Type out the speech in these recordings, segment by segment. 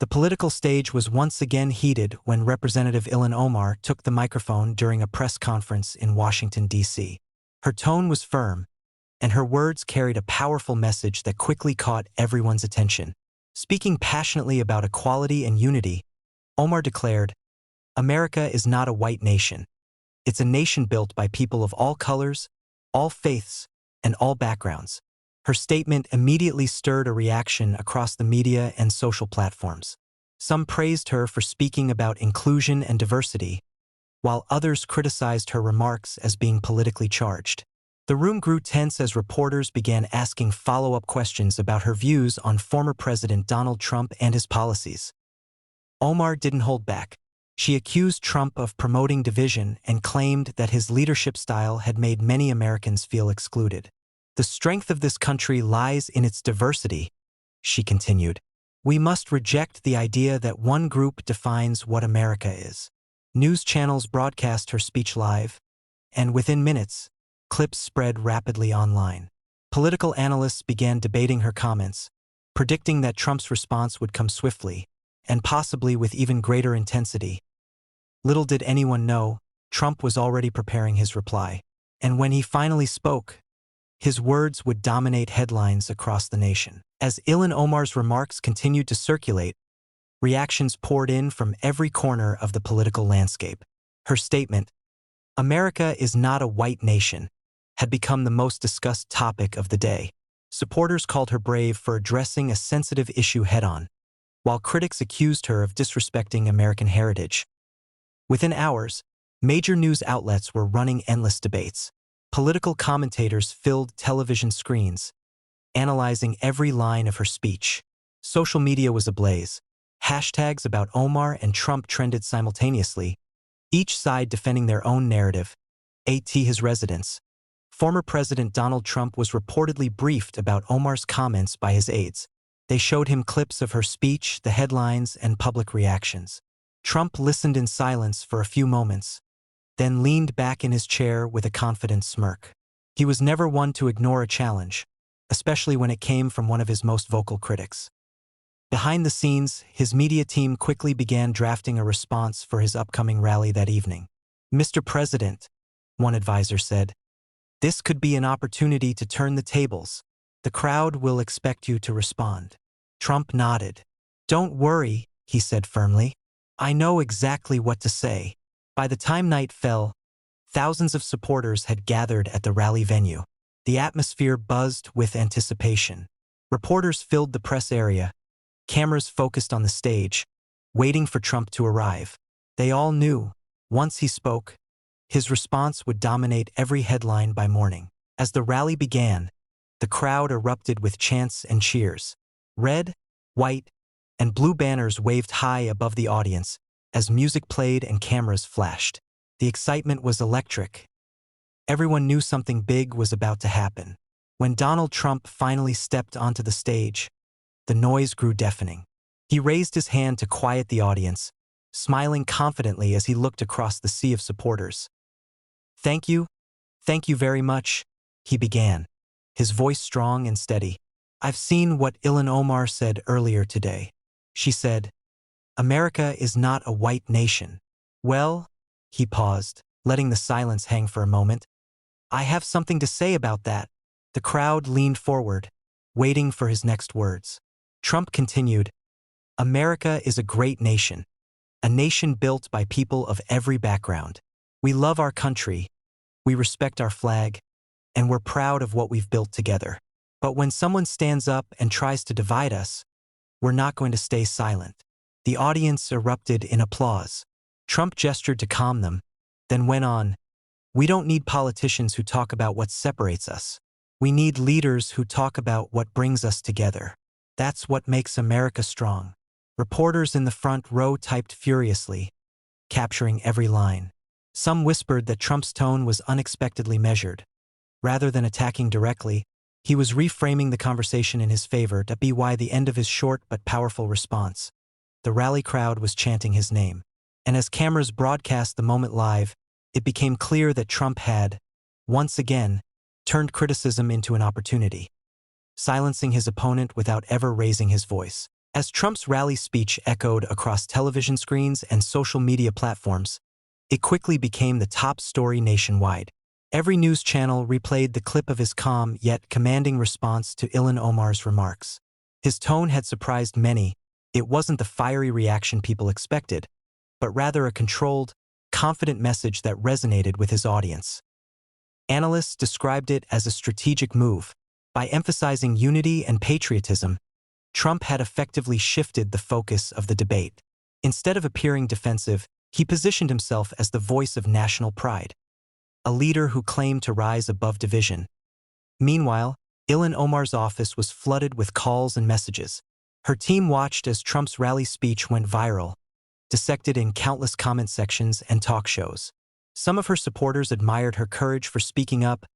The political stage was once again heated when Representative Ilhan Omar took the microphone during a press conference in Washington, D.C. Her tone was firm, and her words carried a powerful message that quickly caught everyone's attention. Speaking passionately about equality and unity, Omar declared, "America is not a white nation. It's a nation built by people of all colors, all faiths, and all backgrounds." Her statement immediately stirred a reaction across the media and social platforms. Some praised her for speaking about inclusion and diversity, while others criticized her remarks as being politically charged. The room grew tense as reporters began asking follow-up questions about her views on former President Donald Trump and his policies. Omar didn't hold back. She accused Trump of promoting division and claimed that his leadership style had made many Americans feel excluded. "The strength of this country lies in its diversity," she continued. "We must reject the idea that one group defines what America is." News channels broadcast her speech live, and within minutes, clips spread rapidly online. Political analysts began debating her comments, predicting that Trump's response would come swiftly, and possibly with even greater intensity. Little did anyone know, Trump was already preparing his reply. And when he finally spoke, his words would dominate headlines across the nation. As Ilhan Omar's remarks continued to circulate, reactions poured in from every corner of the political landscape. Her statement, "America is not a white nation," had become the most discussed topic of the day. Supporters called her brave for addressing a sensitive issue head-on, while critics accused her of disrespecting American heritage. Within hours, major news outlets were running endless debates. Political commentators filled television screens, analyzing every line of her speech. Social media was ablaze. Hashtags about Omar and Trump trended simultaneously, each side defending their own narrative. At his residence, former President Donald Trump was reportedly briefed about Omar's comments by his aides. They showed him clips of her speech, the headlines, and public reactions. Trump listened in silence for a few moments, then leaned back in his chair with a confident smirk. He was never one to ignore a challenge, especially when it came from one of his most vocal critics. Behind the scenes, his media team quickly began drafting a response for his upcoming rally that evening. "Mr. President," one advisor said, "this could be an opportunity to turn the tables. The crowd will expect you to respond." Trump nodded. "Don't worry," he said firmly. "I know exactly what to say." By the time night fell, thousands of supporters had gathered at the rally venue. The atmosphere buzzed with anticipation. Reporters filled the press area, cameras focused on the stage, waiting for Trump to arrive. They all knew, once he spoke, his response would dominate every headline by morning. As the rally began, the crowd erupted with chants and cheers. Red, white, and blue banners waved high above the audience as music played and cameras flashed. The excitement was electric. Everyone knew something big was about to happen. When Donald Trump finally stepped onto the stage, the noise grew deafening. He raised his hand to quiet the audience, smiling confidently as he looked across the sea of supporters. Thank you very much," he began, his voice strong and steady. "I've seen what Ilhan Omar said earlier today. She said, 'America is not a white nation.' Well," he paused, letting the silence hang for a moment, "I have something to say about that." The crowd leaned forward, waiting for his next words. Trump continued, "America is a great nation, a nation built by people of every background. We love our country, we respect our flag, and we're proud of what we've built together. But when someone stands up and tries to divide us, we're not going to stay silent." The audience erupted in applause. Trump gestured to calm them, then went on, "We don't need politicians who talk about what separates us. We need leaders who talk about what brings us together. That's what makes America strong." Reporters in the front row typed furiously, capturing every line. Some whispered that Trump's tone was unexpectedly measured. Rather than attacking directly, he was reframing the conversation in his favor to be why the end of his short but powerful response. The rally crowd was chanting his name, and as cameras broadcast the moment live, it became clear that Trump had, once again, turned criticism into an opportunity, silencing his opponent without ever raising his voice. As Trump's rally speech echoed across television screens and social media platforms, it quickly became the top story nationwide. Every news channel replayed the clip of his calm yet commanding response to Ilhan Omar's remarks. His tone had surprised many. It wasn't the fiery reaction people expected, but rather a controlled, confident message that resonated with his audience. Analysts described it as a strategic move. By emphasizing unity and patriotism, Trump had effectively shifted the focus of the debate. Instead of appearing defensive, he positioned himself as the voice of national pride, a leader who claimed to rise above division. Meanwhile, Ilhan Omar's office was flooded with calls and messages. Her team watched as Trump's rally speech went viral, dissected in countless comment sections and talk shows. Some of her supporters admired her courage for speaking up,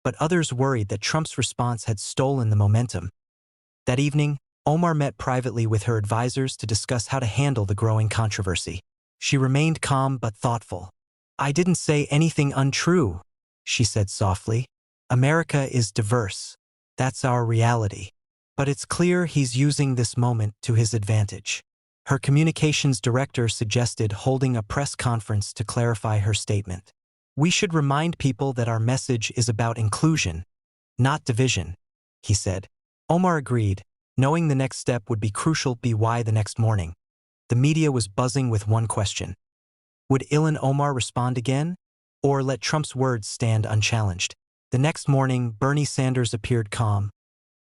but others worried that Trump's response had stolen the momentum. That evening, Omar met privately with her advisors to discuss how to handle the growing controversy. She remained calm but thoughtful. "I didn't say anything untrue," she said softly. "America is diverse. That's our reality. But it's clear he's using this moment to his advantage." Her communications director suggested holding a press conference to clarify her statement. "We should remind people that our message is about inclusion, not division," he said. Omar agreed, knowing the next step would be crucial. Why the next morning, the media was buzzing with one question. Would Ilhan Omar respond again, or let Trump's words stand unchallenged? The next morning, Bernie Sanders appeared calm,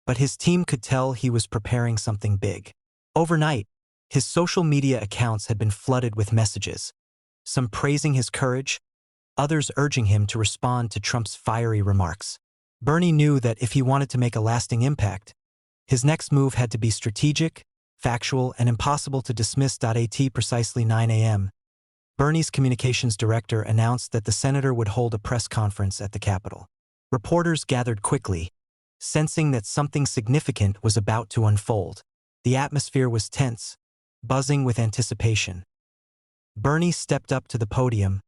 but his team could tell he was preparing something big. Overnight, his social media accounts had been flooded with messages, some praising his courage, others urging him to respond to Trump's fiery remarks. Bernie knew that if he wanted to make a lasting impact, his next move had to be strategic, factual, and impossible to dismiss. At precisely 9 a.m., Bernie's communications director announced that the senator would hold a press conference at the Capitol. Reporters gathered quickly, sensing that something significant was about to unfold. The atmosphere was tense, buzzing with anticipation. Bernie stepped up to the podium,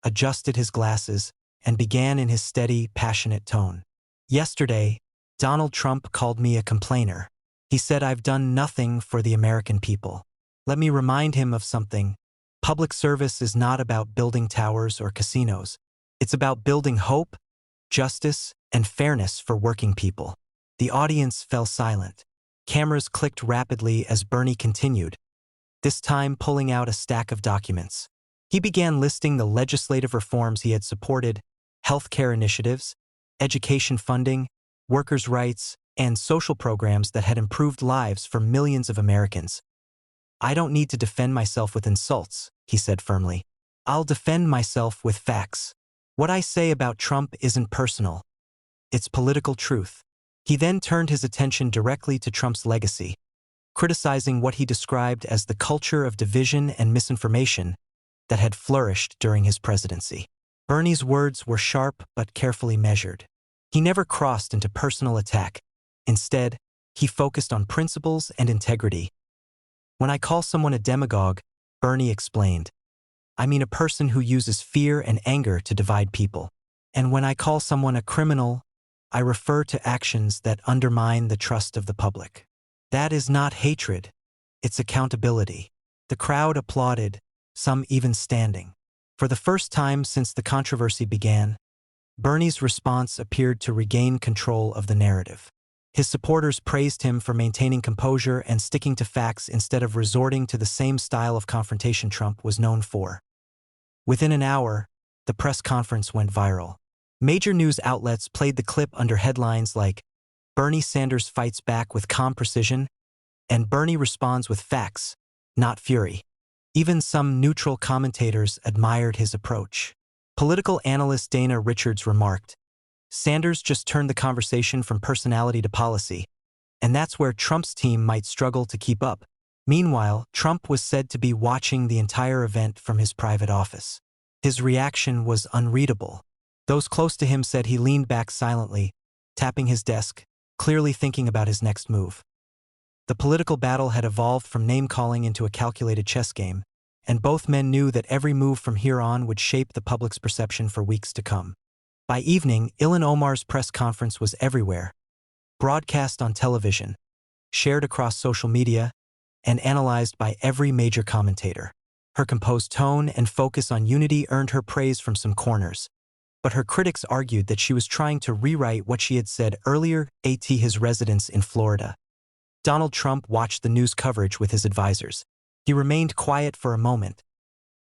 adjusted his glasses, and began in his steady, passionate tone. "Yesterday, Donald Trump called me a complainer. He said I've done nothing for the American people. Let me remind him of something. Public service is not about building towers or casinos. It's about building hope, justice, and fairness for working people." The audience fell silent. Cameras clicked rapidly as Bernie continued, this time pulling out a stack of documents. He began listing the legislative reforms he had supported, healthcare initiatives, education funding, workers' rights, and social programs that had improved lives for millions of Americans. "I don't need to defend myself with insults," he said firmly. "I'll defend myself with facts. What I say about Trump isn't personal. It's political truth." He then turned his attention directly to Trump's legacy, criticizing what he described as the culture of division and misinformation that had flourished during his presidency. Bernie's words were sharp but carefully measured. He never crossed into personal attack. Instead, he focused on principles and integrity. "When I call someone a demagogue," Bernie explained, "I mean a person who uses fear and anger to divide people. And when I call someone a criminal, I refer to actions that undermine the trust of the public. That is not hatred, it's accountability." The crowd applauded, some even standing. For the first time since the controversy began, Bernie's response appeared to regain control of the narrative. His supporters praised him for maintaining composure and sticking to facts instead of resorting to the same style of confrontation Trump was known for. Within an hour, the press conference went viral. Major news outlets played the clip under headlines like, "Bernie Sanders fights back with calm precision," and "Bernie responds with facts, not fury." Even some neutral commentators admired his approach. Political analyst Dana Richards remarked, "Sanders just turned the conversation from personality to policy, and that's where Trump's team might struggle to keep up." Meanwhile, Trump was said to be watching the entire event from his private office. His reaction was unreadable. Those close to him said he leaned back silently, tapping his desk, clearly thinking about his next move. The political battle had evolved from name-calling into a calculated chess game, and both men knew that every move from here on would shape the public's perception for weeks to come. By evening, Ilhan Omar's press conference was everywhere, broadcast on television, shared across social media, and analyzed by every major commentator. Her composed tone and focus on unity earned her praise from some corners, but her critics argued that she was trying to rewrite what she had said earlier. His residence in Florida. Donald Trump watched the news coverage with his advisors. He remained quiet for a moment,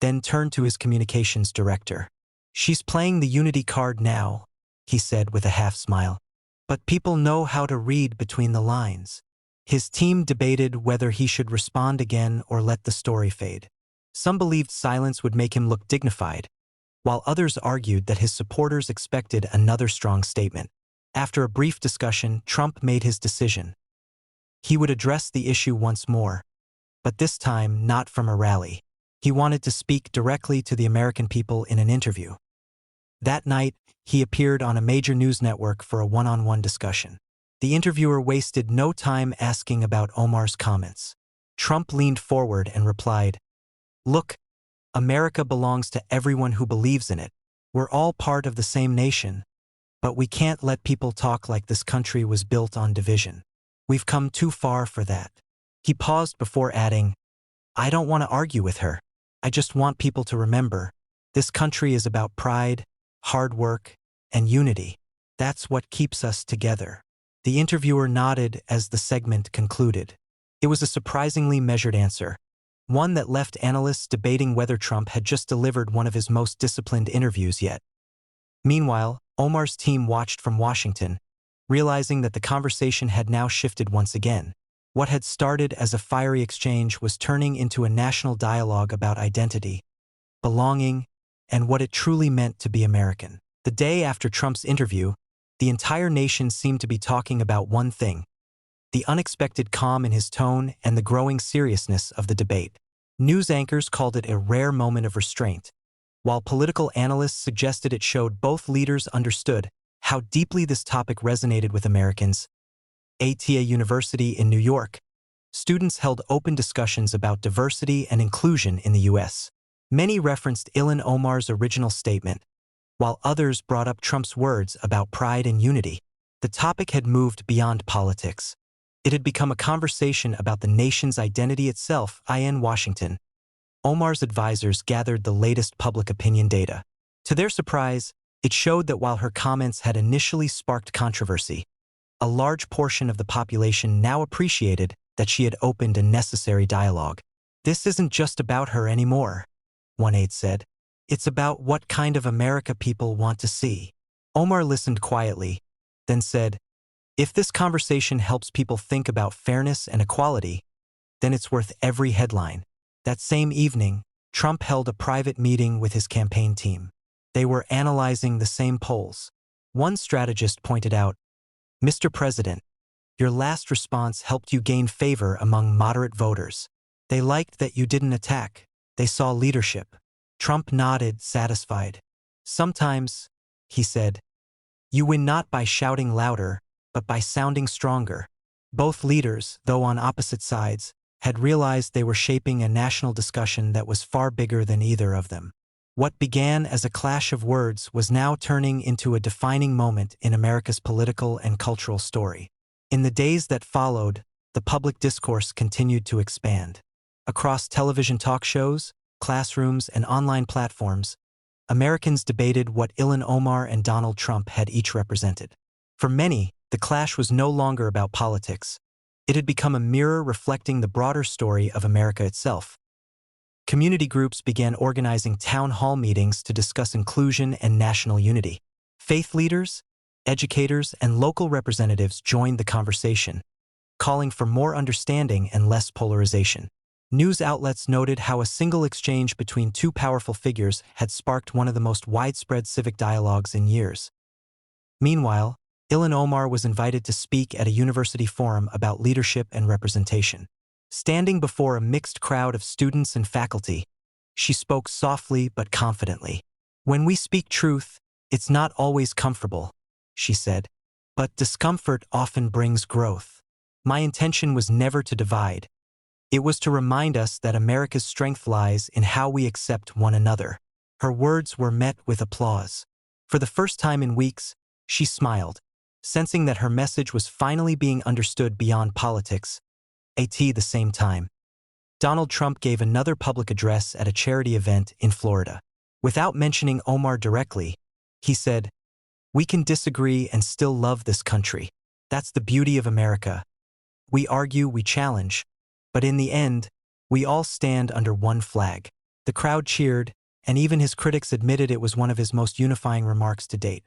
then turned to his communications director. "She's playing the unity card now," he said with a half-smile. "But people know how to read between the lines." His team debated whether he should respond again or let the story fade. Some believed silence would make him look dignified, while others argued that his supporters expected another strong statement. After a brief discussion, Trump made his decision. He would address the issue once more, but this time not from a rally. He wanted to speak directly to the American people in an interview. That night, he appeared on a major news network for a one-on-one discussion. The interviewer wasted no time asking about Omar's comments. Trump leaned forward and replied, "Look, America belongs to everyone who believes in it. We're all part of the same nation, but we can't let people talk like this country was built on division. We've come too far for that." He paused before adding, "I don't want to argue with her. I just want people to remember, this country is about pride, hard work, and unity. That's what keeps us together." The interviewer nodded as the segment concluded. It was a surprisingly measured answer, one that left analysts debating whether Trump had just delivered one of his most disciplined interviews yet. Meanwhile, Omar's team watched from Washington, realizing that the conversation had now shifted once again. What had started as a fiery exchange was turning into a national dialogue about identity, belonging, and what it truly meant to be American. The day after Trump's interview, the entire nation seemed to be talking about one thing: the unexpected calm in his tone and the growing seriousness of the debate. News anchors called it a rare moment of restraint, while political analysts suggested it showed both leaders understood how deeply this topic resonated with Americans. At a university in New York, students held open discussions about diversity and inclusion in the U.S. Many referenced Ilhan Omar's original statement, while others brought up Trump's words about pride and unity. The topic had moved beyond politics. It had become a conversation about the nation's identity itself. In Washington, Omar's advisors gathered the latest public opinion data. To their surprise, it showed that while her comments had initially sparked controversy, a large portion of the population now appreciated that she had opened a necessary dialogue. "This isn't just about her anymore," one aide said. "It's about what kind of America people want to see." Omar listened quietly, then said, "If this conversation helps people think about fairness and equality, then it's worth every headline." That same evening, Trump held a private meeting with his campaign team. They were analyzing the same polls. One strategist pointed out, "Mr. President, your last response helped you gain favor among moderate voters. They liked that you didn't attack. They saw leadership." Trump nodded, satisfied. "Sometimes," he said, "you win not by shouting louder, but by sounding stronger." Both leaders, though on opposite sides, had realized they were shaping a national discussion that was far bigger than either of them. What began as a clash of words was now turning into a defining moment in America's political and cultural story. In the days that followed, the public discourse continued to expand. Across television talk shows, classrooms, and online platforms, Americans debated what Ilhan Omar and Donald Trump had each represented. For many, the clash was no longer about politics. It had become a mirror reflecting the broader story of America itself. Community groups began organizing town hall meetings to discuss inclusion and national unity. Faith leaders, educators, and local representatives joined the conversation, calling for more understanding and less polarization. News outlets noted how a single exchange between two powerful figures had sparked one of the most widespread civic dialogues in years. Meanwhile, Ilhan Omar was invited to speak at a university forum about leadership and representation. Standing before a mixed crowd of students and faculty, she spoke softly but confidently. "When we speak truth, it's not always comfortable," she said, "but discomfort often brings growth. My intention was never to divide. It was to remind us that America's strength lies in how we accept one another." Her words were met with applause. For the first time in weeks, she smiled, sensing that her message was finally being understood beyond politics. At the same time, Donald Trump gave another public address at a charity event in Florida. Without mentioning Omar directly, he said, "We can disagree and still love this country. That's the beauty of America. We argue, we challenge, but in the end, we all stand under one flag." The crowd cheered, and even his critics admitted it was one of his most unifying remarks to date.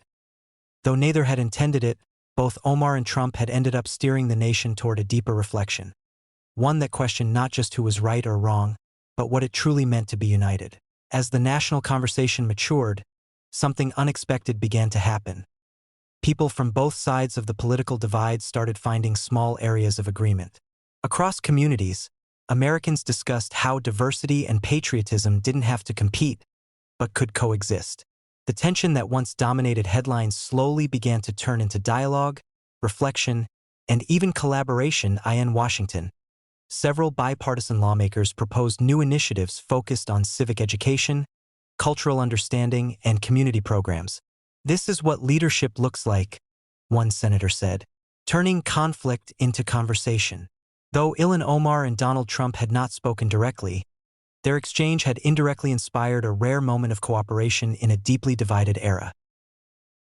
Though neither had intended it, both Omar and Trump had ended up steering the nation toward a deeper reflection. One that questioned not just who was right or wrong, but what it truly meant to be united. As the national conversation matured, something unexpected began to happen. People from both sides of the political divide started finding small areas of agreement. Across communities, Americans discussed how diversity and patriotism didn't have to compete, but could coexist. The tension that once dominated headlines slowly began to turn into dialogue, reflection, and even collaboration. In Washington, several bipartisan lawmakers proposed new initiatives focused on civic education, cultural understanding, and community programs. "This is what leadership looks like," one senator said, turning conflict into conversation. Though Ilhan Omar and Donald Trump had not spoken directly, their exchange had indirectly inspired a rare moment of cooperation in a deeply divided era.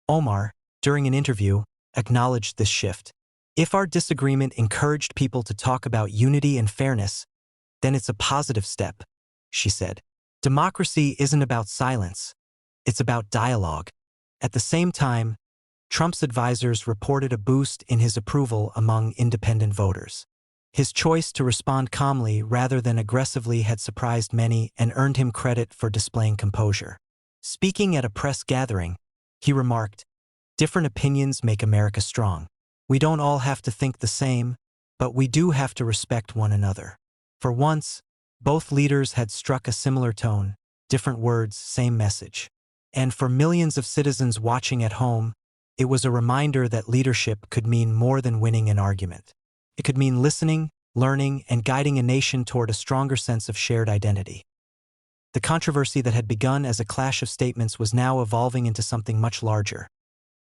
Omar, during an interview, acknowledged this shift. "If our disagreement encouraged people to talk about unity and fairness, then it's a positive step," she said. "Democracy isn't about silence. It's about dialogue." At the same time, Trump's advisors reported a boost in his approval among independent voters. His choice to respond calmly rather than aggressively had surprised many and earned him credit for displaying composure. Speaking at a press gathering, he remarked, "Different opinions make America strong. We don't all have to think the same, but we do have to respect one another." For once, both leaders had struck a similar tone, different words, same message. And for millions of citizens watching at home, it was a reminder that leadership could mean more than winning an argument. It could mean listening, learning, and guiding a nation toward a stronger sense of shared identity. The controversy that had begun as a clash of statements was now evolving into something much larger,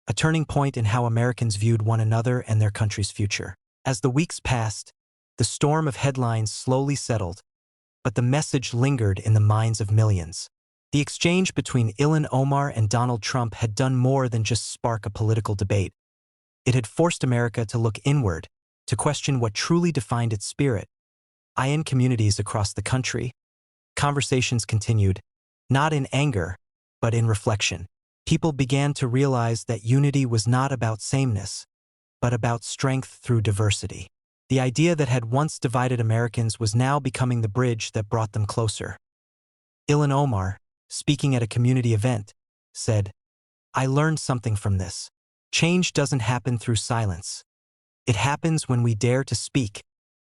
a turning point in how Americans viewed one another and their country's future. As the weeks passed, the storm of headlines slowly settled, but the message lingered in the minds of millions. The exchange between Ilhan Omar and Donald Trump had done more than just spark a political debate. It had forced America to look inward, to question what truly defined its spirit. In communities across the country, conversations continued, not in anger, but in reflection. People began to realize that unity was not about sameness, but about strength through diversity. The idea that had once divided Americans was now becoming the bridge that brought them closer. Ilhan Omar, speaking at a community event, said, "I learned something from this. Change doesn't happen through silence. It happens when we dare to speak,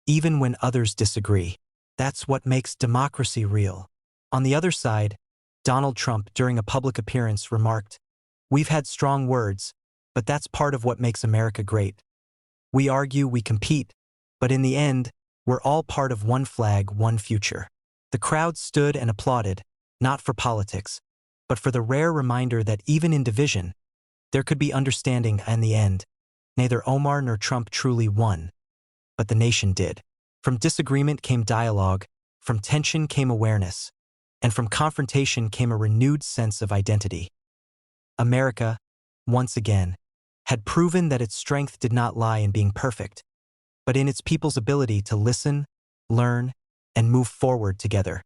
even when others disagree. That's what makes democracy real." On the other side, Donald Trump, during a public appearance, remarked, "We've had strong words, but that's part of what makes America great. We argue, we compete, but in the end, we're all part of one flag, one future." The crowd stood and applauded, not for politics, but for the rare reminder that even in division, there could be understanding. In the end, neither Omar nor Trump truly won, but the nation did. From disagreement came dialogue, from tension came awareness, and from confrontation came a renewed sense of identity. America, once again, had proven that its strength did not lie in being perfect, but in its people's ability to listen, learn, and move forward together.